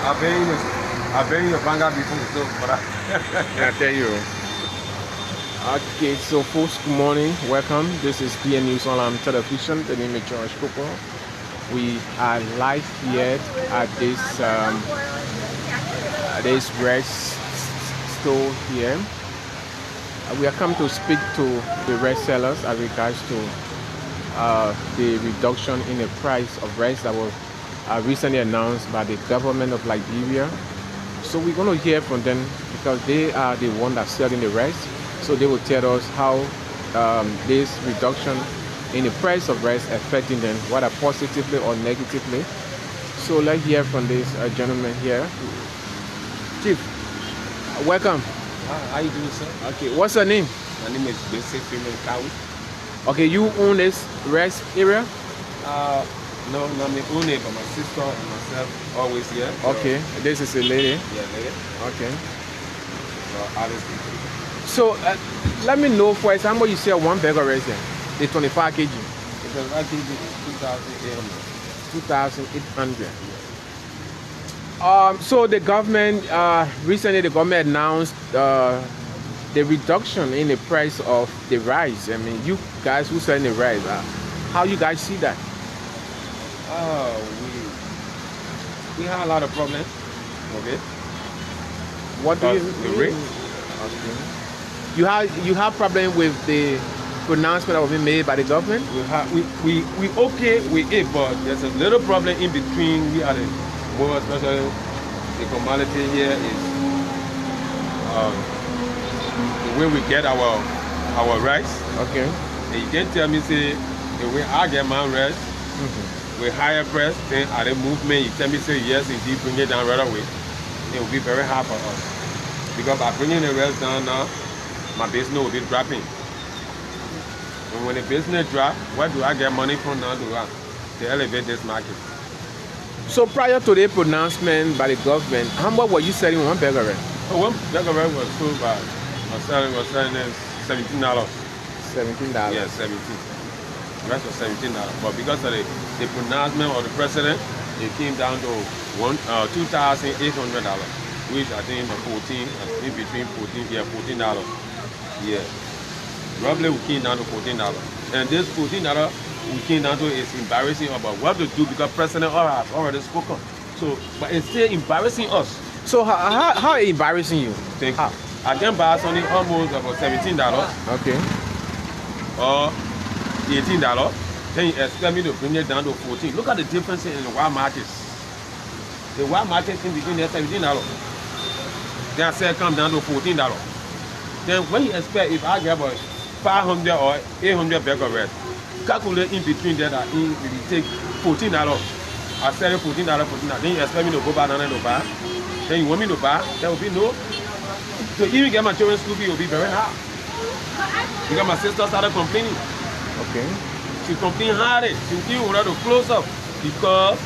I've been in your banga before, so but I tell you. Okay, so folks, good morning. Welcome. This is PN News Online Television. The name is George Cooper. We are live here at this rest store here. We are come to speak to the rest sellers as regards to the reduction in the price of rice that was recently announced by the government of Liberia. So we're going to hear from them because they are the one that's selling the rice. So they will tell us how this reduction in the price of rice affecting them, whether positively or negatively. So let's hear from this gentleman here. Chief, welcome. how you doing, sir? Okay, what's your name? My name is Basic Female Cow. Okay, you own this rice area? No, not me own it, but my sister and myself always here. So, Okay, this is a lady. Yeah, lady. Okay. So obviously, So let me know first how much you sell one bag of rice here? The 25 kg. because I think it is 2,800. 2,800. So the government recently the government announced the reduction in the price of the rice. I mean, you guys who selling the rice, how you guys see that? We have a lot of problems. Okay. What do you The mean? rate. Okay. You have problem with the pronouncement that was being made by the government? We okay with it, but there's a little problem in between. We are the more especially the commodity here is the way we get our rice. Okay. And you can tell me say the way I get my rice with higher price, then at the movement you tell me say yes indeed bring it down right away. It will be very hard for us. Because by bringing the rice down now, my business will be dropping. And when the business drop, where do I get money from now to elevate this market? So prior to the pronouncement by the government, how much were you selling one bag of rice? One bag of rice was sold by was selling $17. $17. Yeah, 17. The rest was $17. But because of the pronouncement of the president, it came down to $2,800, which I think in between $14. Yeah. Roughly we came down to $14. And this $14 we came down to is embarrassing about what to do because President has already spoken. So, but it's still embarrassing us. So how embarrassing you? Thank you. I can buy something almost about $17 Okay. or $18. Then you expect me to bring it down to 14. Look at the difference in the wild markets. The wild market in between there $17. Then I said come down to $14. Then when you expect if I get about 500 or 800 bag of rice, calculate in between that it will take $14. I sell it $14, $14. Then you expect me to go back down and to buy. Then you want me to buy, there will be no. So even get my children's school fee, it will be very hard. Because my sister started complaining. Okay. She complained hard. She didn't want to close up because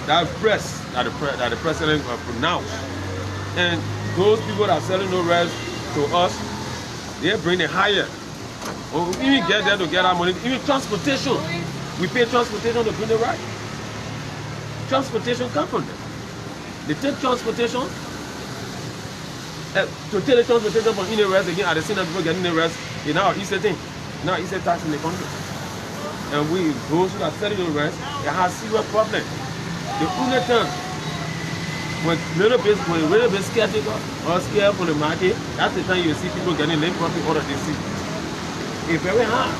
that press that the president pronounced. And those people that are selling no rice to us, they bring it higher. Or even get there to get our money. Even transportation. We pay transportation to bring the rice. Transportation comes from them. They take transportation. To take the transportation from in the rice again, at the same time people getting the rice, you know, it's a thing. Now it's a tax in the country. And those who are selling the rice, they have serious problem. The only time when little bit skeptical or scared for the market, that's the time you see people getting late profit out of the sea. It's very hard.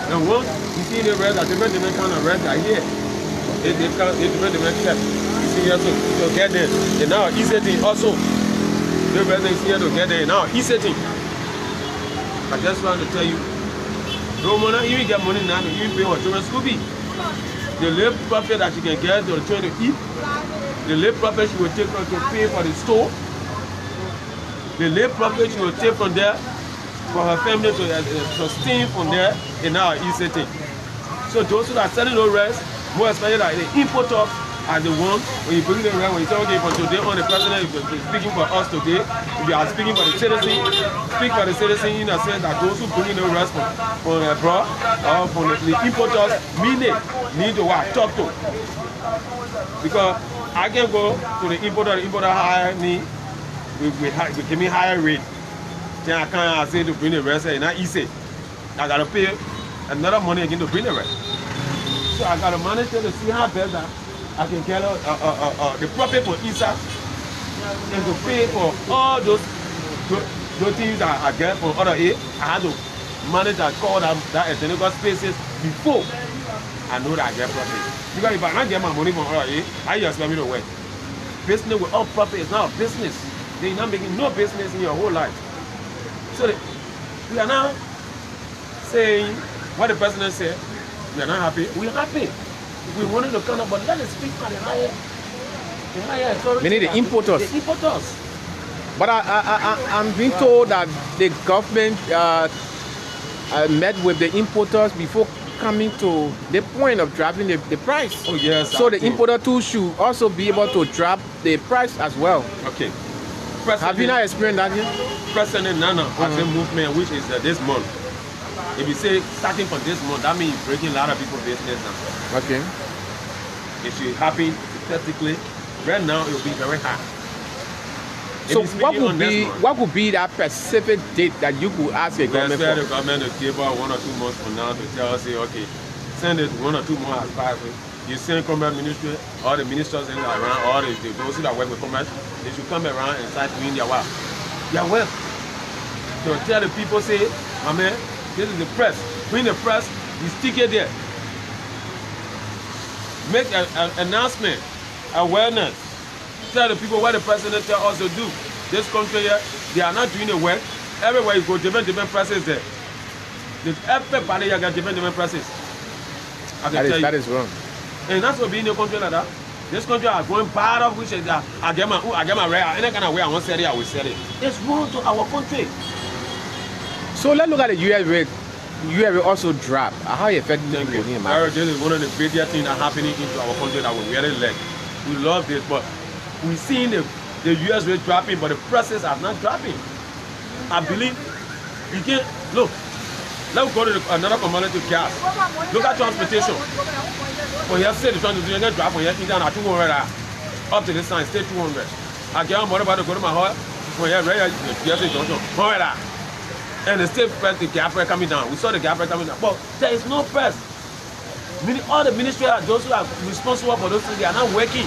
And once you see the rice, a different kind of rice are here. It's different step. You see here to get there. And now it's a thing also. The rice is here to get there. Now it's a thing. I just want to tell you, no money, you get money now, you pay for children's school fee. The little profit that you can get to try to eat, the little profit you will take to pay for the store, the little profit you will take from there for her family to sustain from there, and now it's a thing. So those who are selling those rice, more especially like the importers, are the one when you bring them around, when you say, okay, for today on the president is speaking for us today, if you are speaking for the citizen, speak for the citizen in a sense that those who bring in the rest from abroad or from the importers, need to talk to. Because I can go to the importer hire me, we give me higher rate. Then I can't say to bring the rest, and not easy. I gotta pay another money again to bring the rest. So I gotta manage to see how better I can get the profit for ISA and to pay for all those things that I get from other aid. I had to manage and call that ethnical spaces before I know that I get profit. Because if I not get my money from other aid, I just expect me to work. Business with all profit is not a business. They're not making no business in your whole life. So we are now saying what the president said. We are not happy. We are happy. We wanted to come up, but let us speak for the higher authority. Meaning the importers. The importers. But I'm being told that the government met with the importers before coming to the point of dropping the price. Oh yes. So the importer too should also be able to drop the price as well. Okay. Have you not experienced that yet? President Nana has a movement which is this month. If you say starting from this month, that means breaking a lot of people's business now. Okay. It should happen statistically. Right now, it will be very hard. So what would be that specific date that you could ask the government for? The government to give us 1 or 2 months from now to tell us, say, okay, send it 1 or 2 more as far as you send commerce ministry, all the ministers in around, all those who that work with commerce, they should come around and start doing their work. Their work. So tell the people, say, my man, this is the press. Bring the press, you stick it there. Make an announcement, awareness. Tell the people what the president tell us to do. This country here, they are not doing the work. Everywhere you go, different presses there. Everybody here got different presses. That is wrong. And that's what being in a country like that. This country are going bad of which is I get my rare, any kind of way I want to say it, I will say it. It's wrong to our country. So let's look at the US rate. US rate also drop. How it affect the people here, man? This is one of the biggest things that happening into our country that we really like. We love this, but we're seeing the US rate dropping, but the prices are not dropping. I believe you can look. Let's go to another commodity, gas. Look at transportation. For here, say the transportation get drop for here, down at 200 up to this time, stay 200. I get on board about to go to my house. For here, right here, say junction, 100. And the state press, the gas price coming down. We saw the gas price coming down, but there is no press. All the ministry, those who are responsible for those things, they are not working.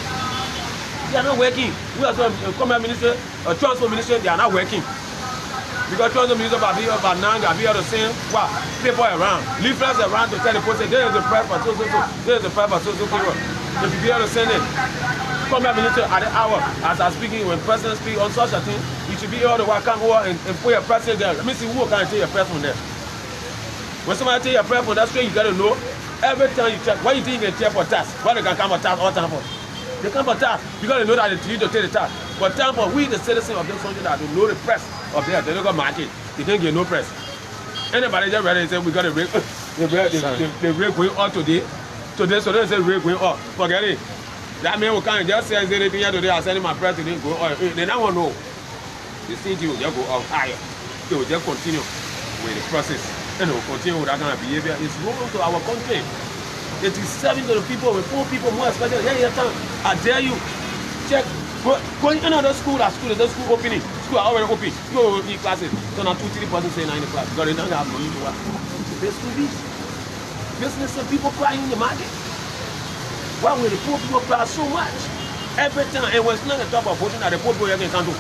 They are not working. We are commerce ministry, transport ministry, they are not working. Because transport ministry are here about now, they are here to send people around, leaflets around to tell the person, there is a price for so, there is a price for so people. If you be able to send it, commerce ministry at the hour, as I'm speaking, when president speak on such a thing, you should be able to come over and put your press there. Let me see who can take your press from there. When somebody take your press from that straight, you got to know, every time you check, what you think you can check for tax, why they can come for tax all time for? They come for tax because they know that they need to take the tax. But time for we, the citizens of this country, that don't know the press of their local market, they can't get no press. Anybody just ready and say we got a rate, the rate going up today, so they say rate going up. Forget it. That man will come and just say anything here today, I'm sending my press today, go up. They don't want to know. The thing will just go up higher. They will just continue with the process. And they will continue with that kind of behavior. It's wrong to our country. It is serving to the people with 4 people more expensive. I dare you. Check. Going in another school, the school opening. School are already open. Go in classes. So now 2-3 persons say 9 in the class. Because they don't have money to work. There's school fees. Business and people crying in the market. Why will the poor people cry so much? Every time. And when it's not the top of voting that the poor people can do.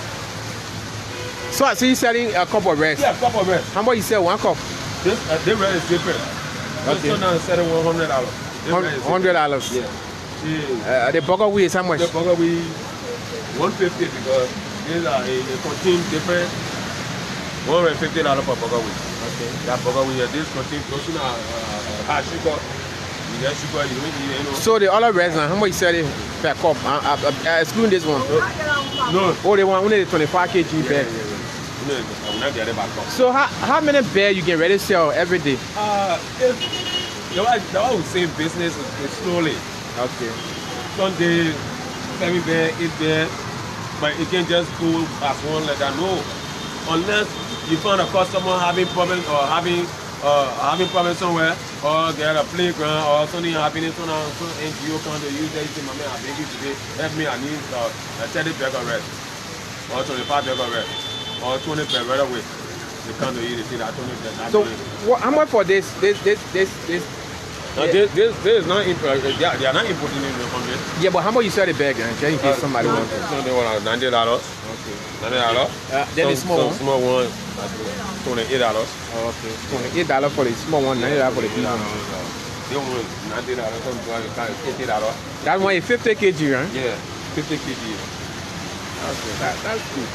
So I see you selling a cup of rice. Yeah, a cup of rice. How much you sell 1 cup? This rice is different. Okay. This one is selling $100. $100. Yeah. The burger wheel is how much? The burger wheel $150 because these are a contain different. $150 per burger wheel. Okay. That burger wheel, this contain close to high sugar. You get sugar, you don't eat, you know. So the other rice, how much you sell it per cup? Excluding this one. No. Oh, they want only 25 kg per. I will not get it back up. So how many bears you get ready to sell every day? The way I would say business is slowly. Okay. Sunday, 7 bear, 8 bear, but it can just go as one like that. No, unless you find a customer having problems or having problems somewhere, or get a playground or something happening, some NGO come to use that. You say, my man, I beg you today, help me, I need 30 bag of rest, or 25 bag of rest, or 20 bag right away. They come to you, they say that 20 bag. So, how much for this? This? No, this is not they are not importing in the country. Yeah, but how much you sell the bag, just in case somebody wants it? So they want $90. Okay. $90. Then the small one? Small one, $28. Oh, okay. $28 for the small one, $90 for the big one. They want $90, $80. That one is 50 kg, right? Yeah, 50 kg. Okay, that's good.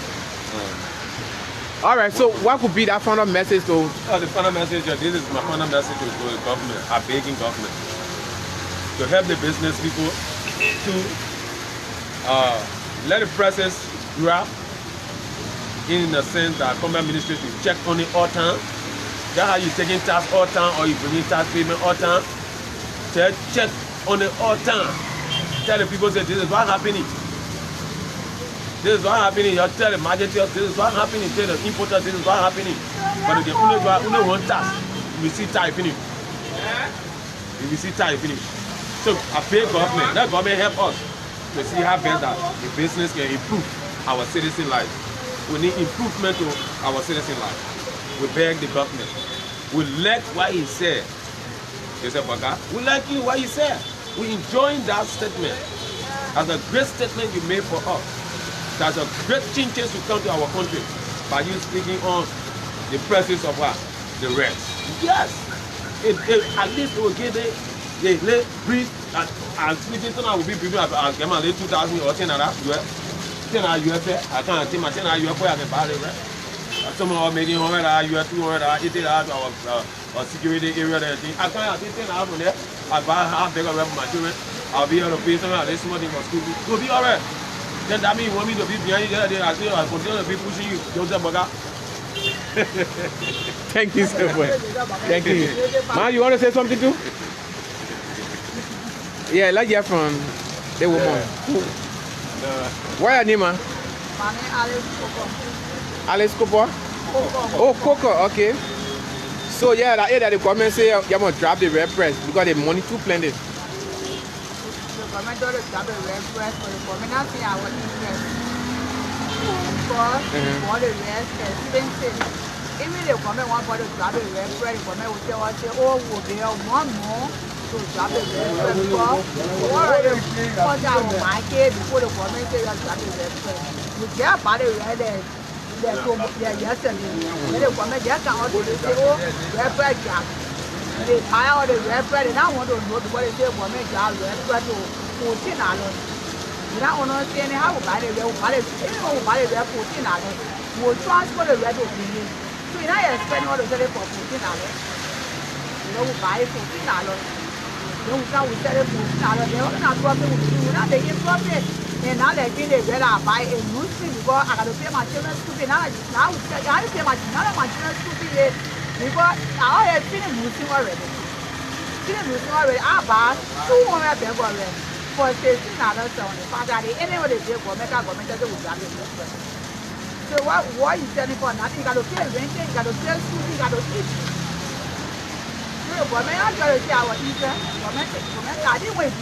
All right, so what could be that final message to? The final message, this is my final message to the government, our begging government, to help the business people to let the prices drop in the sense that Commerce Ministry to check on it all time. That's how you taking tax all time or you bringing tax payment all time. Check on it all time. Tell the people that this is what happening. This is what happening. You tell the marketers this is what happening. Tell the importers this is what happening. But if they only want tax, we see tax finish. We see tax finish. So I pay government. Let government help us to see how best that the business can improve our citizen life. We need improvement to our citizen life. We beg the government. We like what he said. He said, Baka, we like you what he said. We enjoying that statement. As a great statement you made for us. That's a great changes to come to our country by you speaking on the presence of what? The rest. Yes. At least it will give the breathe and speaking so now will be people as come and 2,000 or 10 US. 10 US. I can't take my 10 US I can buy the rest. Some are making $100 US, $200, $80 or security area there. I can't take 10 from there. I buy half bigger rep for my children. I'll be able to pay some of this money for school. It'll be alright. Then that means you want me to be behind you there. I say I continue to be pushing you. Joseph Baga. Thank you so much. Thank you. Ma, you want to say something too? Yeah, let's hear from the woman. What's your name, man? My name is Alice Cooper. Oh, Coco, okay. So yeah, that the government say you must drop the red press because the money too plenty. The government does drop the red press for the government not see our interest. Because for the rest expensive. Even the government want to drop the red press, the government will tell us, oh, we'll be one more to drop the red press. Because our market before the government say you drop the red press. We care about the red yesterday. When the government just come out to say, oh, red press drop. They buy all the red bread and I want to know what they say for me to have red bread to $14. You don't understand how we buy the red, we buy the red $14. We'll transfer the red to me. So you know you spend all the money for $14. You know we buy it $14. Then we sell it $14. They're not profit with you, now they get profit. And now they're getting the red I buy a new thing because I got to pay my children's school fee. Now I pay my children's school fee. Because I have finished losing already. I buy 200 people already. For $16 on the Friday, anyway they do for make a government that will grab it. So what you selling for nothing? You got to pay rent, you got to pay school, you got to eat. So the government not going to say our interest. Government, I didn't wait to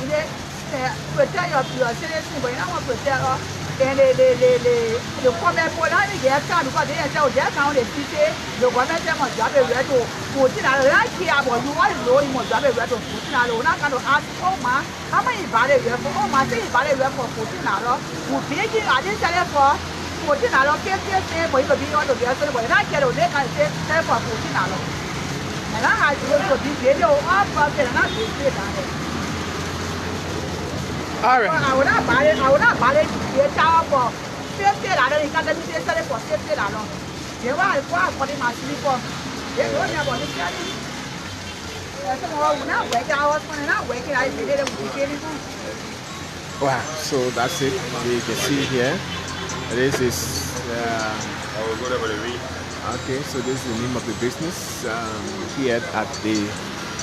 protect your citizens, but you don't want to protect us. And the comment for that is their time because they say their town they say the government must drop a red to $14. I care about you. Why you must drop a red to $14? We're not going to ask, oh man, how many buy a red for? Oh man, say you buy a red for $14. We pay you, I didn't sell it for $14. Pay, but you can be on the gas, but I care they can say sell for $14. And I had to go to this video all profit and not pay that. All right. I would not buy it. I would not buy it. You tell for $50. You can't let me sell it for $50. You want to put in my sleeper. You don't have any money. We're not working. I was not working. I did it. Wow. So that's it. You can see here. This is. I will go there for the week. Okay. So this is the name of the business here at the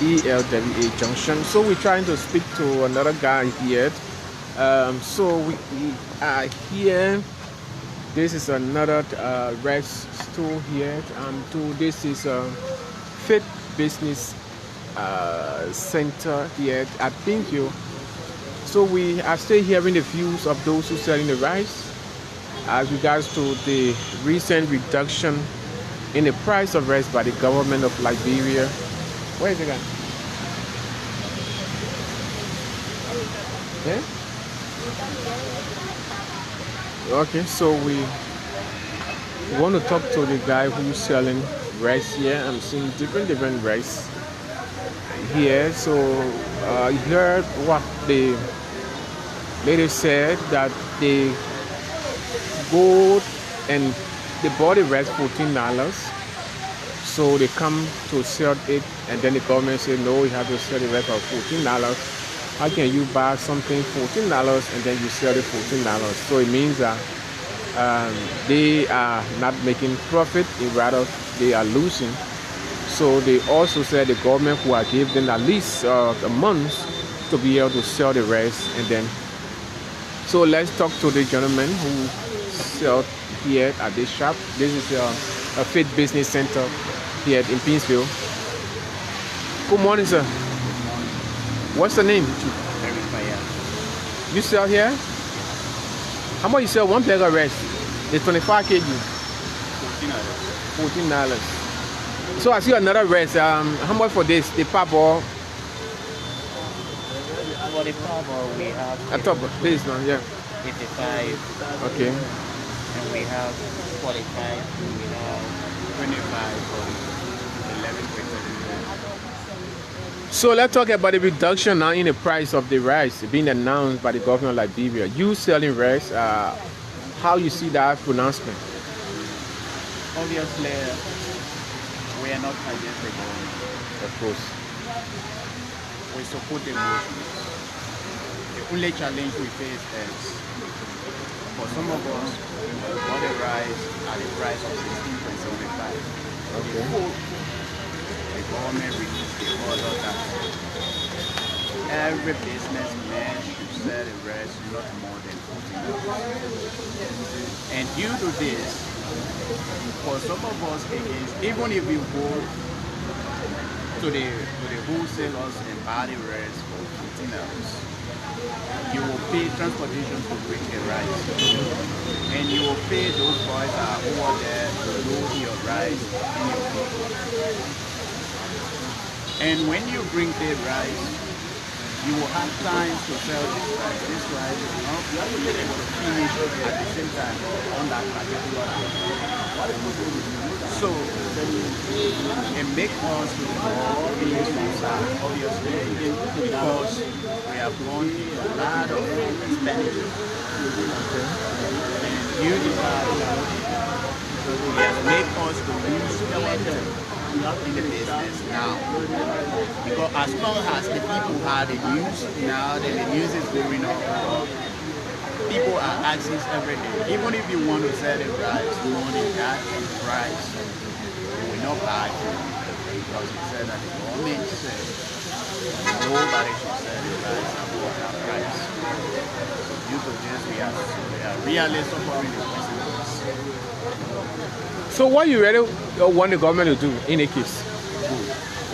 ELWA junction. So we're trying to speak to another guy here. So we are here. This is another rest store here. This is Fit Business center here at Pinview. So we are still hearing the views of those who selling the rice as regards to the recent reduction in the price of rice by the government of Liberia. Where is it going? Yeah? Okay, so we want to talk to the guy who's selling rice here. I'm seeing different rice here. So I heard what the lady said, that they go and they bought the rice $14. So they come to sell it, and then the government said no, you have to sell the rice for $14. How can you buy something $14 and then you sell it $14? So it means that they are not making profit, rather they are losing. So they also said the government will give them at least a month to be able to sell the rice. And then, so let's talk to the gentleman who sells here at this shop. This is a Fit Business Center here in Pinsville. Good morning, sir. What's the name? You sell here? How much you sell one bag of rice? The 25 kg. $14. So I see another rice. How much for this? The parboil? For the parboil, we have I thought this one, yeah. 85. Okay. And we have 45. We have 25 for 11%. So let's talk about the reduction now in the price of the rice being announced by the government of Liberia. You selling rice, how you see that pronouncement? Obviously, we are not against the government. Of course. We support the motion. The only challenge we face is, for some of us, we bought the rice at the price of 16.75. Okay. The government released the order that every businessman should sell the rice not more than $14. And due to this, for some of us, even if you go to the wholesalers and buy the rice for $14, you will pay transportation to bring the rice, and you will pay those boys that are over there to load your rice in your vehicle. And when you bring the rice, you will have time to sell this rice. This rice is not able to finish at the same time on that particular day. So it makes us more inside, obviously, because we have gone through a lot of expenditure. And you decide it has made us to lose momentum in the business now, because as long as the people have the news now, then the news is going up. People are asking every day, even if you want to sell the rice more than that price, you will not buy it, because it says that the government said nobody should sell the rice above that price. So due to this, we are really suffering the consequences. So what you really want the government to do in a case?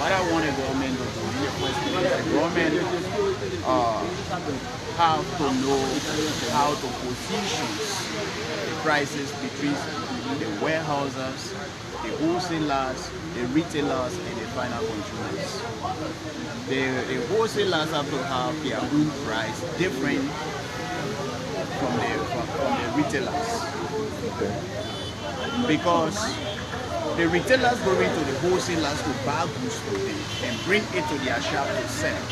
What I want the government to do in the first place, the government have to know how to position the prices between the warehouses, the wholesalers, the retailers, and the final consumers. The wholesalers have to have their own price different from the retailers. Okay. Because the retailers go into the wholesalers to buy goods from them and bring it to their shop to sell.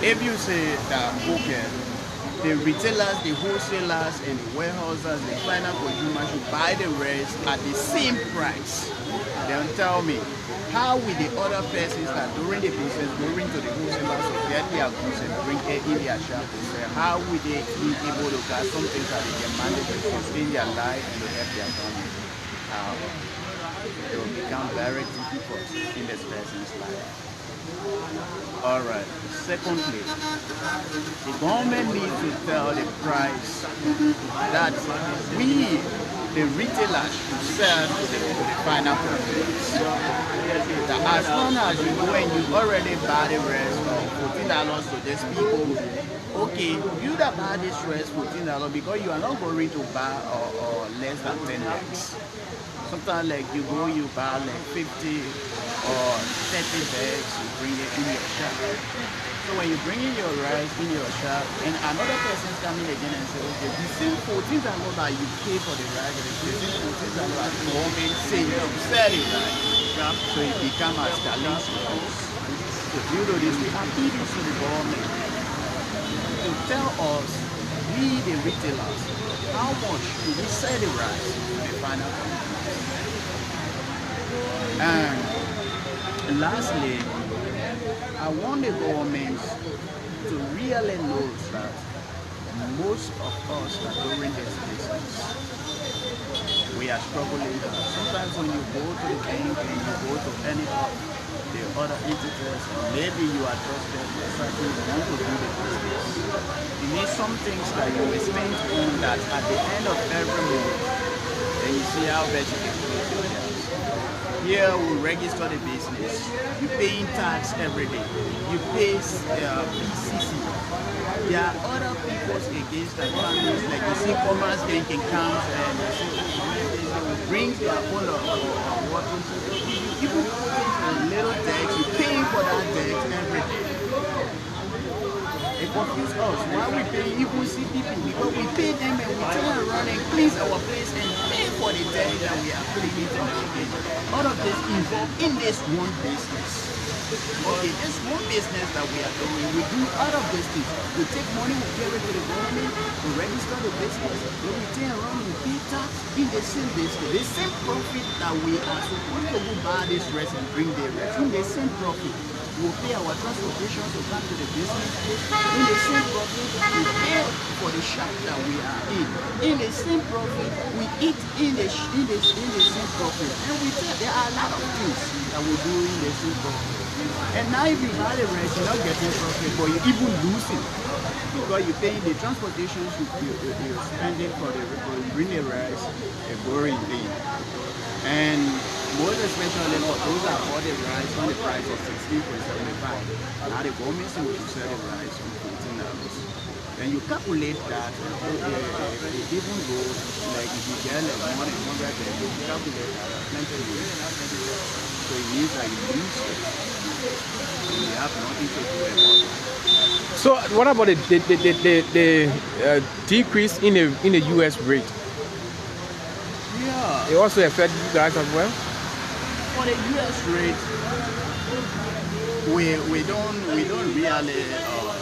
If you say that, okay, the retailers, the wholesalers, and the warehouses, the final consumers should buy the rest at the same price, then tell me, how will the other persons that during the business go into the wholesalers to get their goods and bring it in their shop to sell, how will they be able to get something that they can manage to sustain their life and to help their family? It will become very difficult in this person's life. Alright, secondly, the government needs to tell the price that we the retailers should sell to the final consumers. As long as you go and you already buy the rest for $14 to these people, okay, you that buy this rest for $14 because you are not going to buy less than 10 bags. Sometimes like you go, you buy like 50 or 30 bags, you bring it in your shop. So when you bring in your rice in your shop, and another person's coming again and say, okay, the same $14 that you pay for the rice, the same $14 that the government say you sell it, right? So it becomes a challenge to us. So due to this, we appeal to the government to tell us, we the retailers, how much do we sell the rice to the final consumers? And lastly, I want the government to really know that most of us that are doing this business, we are struggling. Sometimes when you go to the bank and you go to any of the other entities, maybe you are trusted, exactly you want to do the business. You need some things that you will spend on that at the end of every month, and you see how best you can close your debt. Here we register the business. You paying tax every day. You pay PCC. There are other people's against the families, like you see commerce banking comes and brings their own water. You put a little tax, you paying for that tax every day. It confuses us. Why we pay even CPP? Because we pay them and we turn around and clean our place and pay for the tax that we are cleaning again. All of this involved in this one business. Okay, this one business that we are doing, we do all of these things. We take money, we carry it to the government, we register the business, then we turn around and pay tax in the same business. The same profit that we are supposed to go buy this rest and bring the rest. In the same profit, we pay our transportation to come to the business. In the same profit, we pay for the shop that we are in. In the same profit, we eat in the same profit. And we tell there are a lot of things that we do in the same profit. And now if you buy the rest, you're not getting profit, but you're even losing. Because you're paying the transportation you're spending for bring the rice, a boring thing. And most especially for those that bought the rice on the price of $16.75. Now the government says we should sell the rice on $14. Then you calculate that, it even goes like if you get like more than 100, you calculate mentally. So it means that you lose it. You have nothing to do about it. So what about the decrease in the US rate? Yeah. It also affects you guys as well? For the US rate, we don't really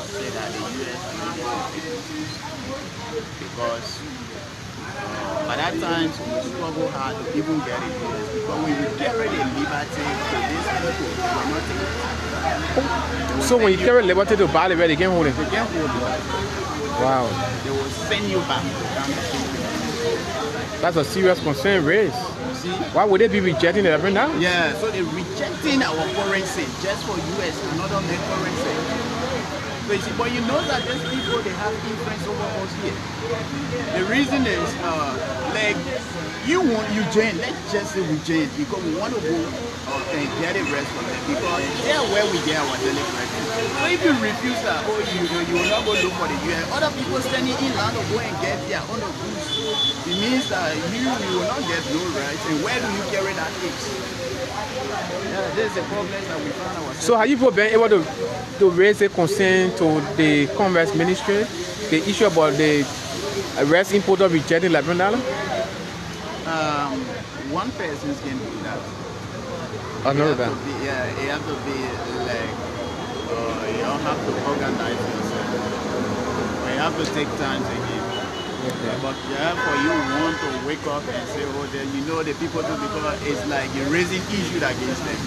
say that the US rate because by that time we struggle hard to even get it because when we carry the liberty to these people, they will not take it. So when you carry liberty to buy the bread, they can't hold it? They can't hold it. Wow. They will send you back to come and take it. That's a serious concern raised. See? Why would they be rejecting it every now? Yeah, so they're rejecting our currency just for US, another make currency. So you see, but you know that these people, they have influence over us here. The reason is, like, you join, let's just say we join because we want to go and get a rest from them because they're where we get our daily bread. So if you refuse that, you will not go look for the US. Other people standing in line to go and get their own goods. It means that you will not get no rights. And where do you carry that things? Yeah, this is the problem that we find ourselves. So have you been able to raise a concern to the Commerce Ministry, the issue about the rice importer rejecting $11? One person can do that. I know that. Yeah, you have to be like, you don't have to organize yourself. You have to take time to give. Okay. But yeah, for you want to wake up and say, oh, then you know the people do because it's like you're raising issues against them.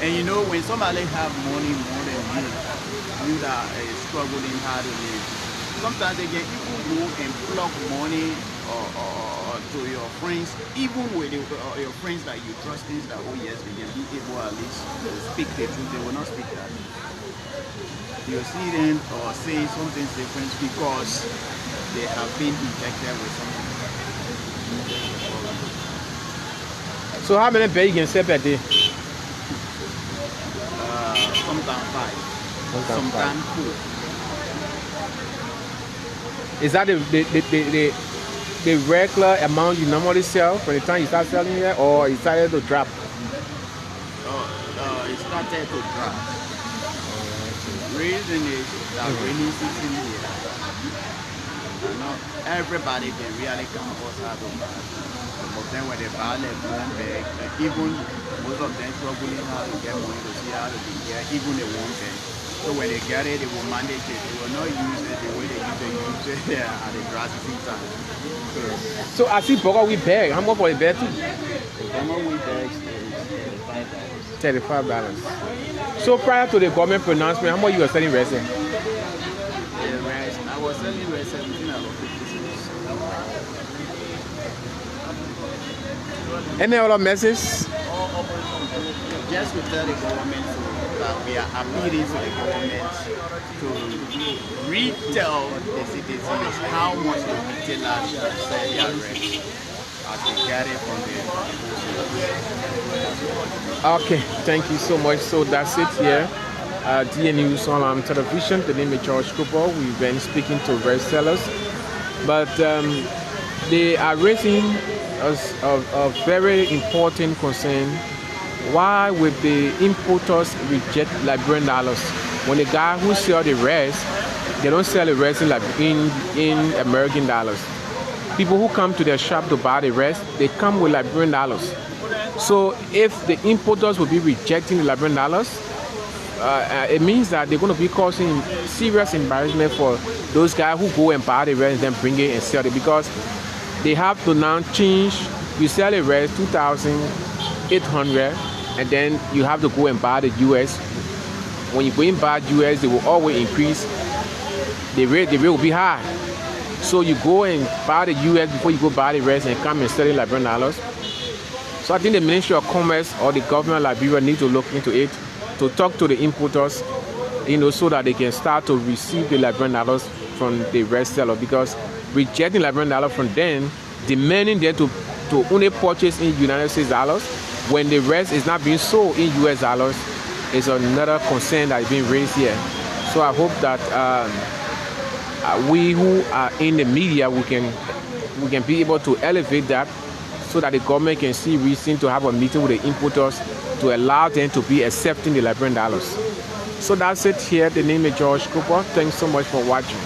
And you know when somebody have money more than you that is struggling hard to live, sometimes they can even go and pluck money or to your friends, even with your friends that you trust things that oh yes, they can be able at least to speak the truth. They will not speak that. You see them or say something different because they have been injected with something. So how many bags you can sell per day? Sometimes 5. Sometimes 4. Is that the regular amount you normally sell from the time you start selling here, or it started to drop? It started to drop. Reason is that rainy season here. Not everybody can really come outside to buy. But then when they buy their one bag, even most of them struggling how to get money to see how to be here, even the one bag. So when they get it, they will manage it. They will not use it the way they use it here at the dry season time. So I see burger with bag. How much for the bag too? The burger with bags is $35. $35. So prior to the government pronouncement, how much you were selling resin? The rest, I was selling rest 17 about 50 cents. Any other message? Just to tell the government that we are appealing to the government to retell the citizens how much the retailers should sell their rent as they get it from the Okay, thank you so much. So that's it here. DA News on television. The name is George Cooper. We've been speaking to rest sellers, but they are raising a very important concern. Why would the importers reject Liberian dollars when the guy who sell the rest, they don't sell the rest in American dollars? People who come to their shop to buy the rest, they come with Liberian dollars. So if the importers will be rejecting the Liberian dollars, it means that they're going to be causing serious embarrassment for those guys who go and buy the rest and then bring it and sell it, because they have to now change. You sell the rest $2,800, and then you have to go and buy the US. When you go and buy US, they will always increase the rate. The rate will be high. So you go and buy the US before you go buy the rest and come and sell it Liberian dollars. So I think the Ministry of Commerce or the government of Liberia need to look into it, to talk to the importers, so that they can start to receive the Liberian dollars from the rest seller, because rejecting Liberian dollar from them, demanding them to only purchase in United States dollars when the rest is not being sold in US dollars is another concern that is being raised here. So I hope that we who are in the media, we can be able to elevate that, so that the government can see reason to have a meeting with the importers to allow them to be accepting the Liberian dollars. So that's it here. The name is George Cooper. Thanks so much for watching.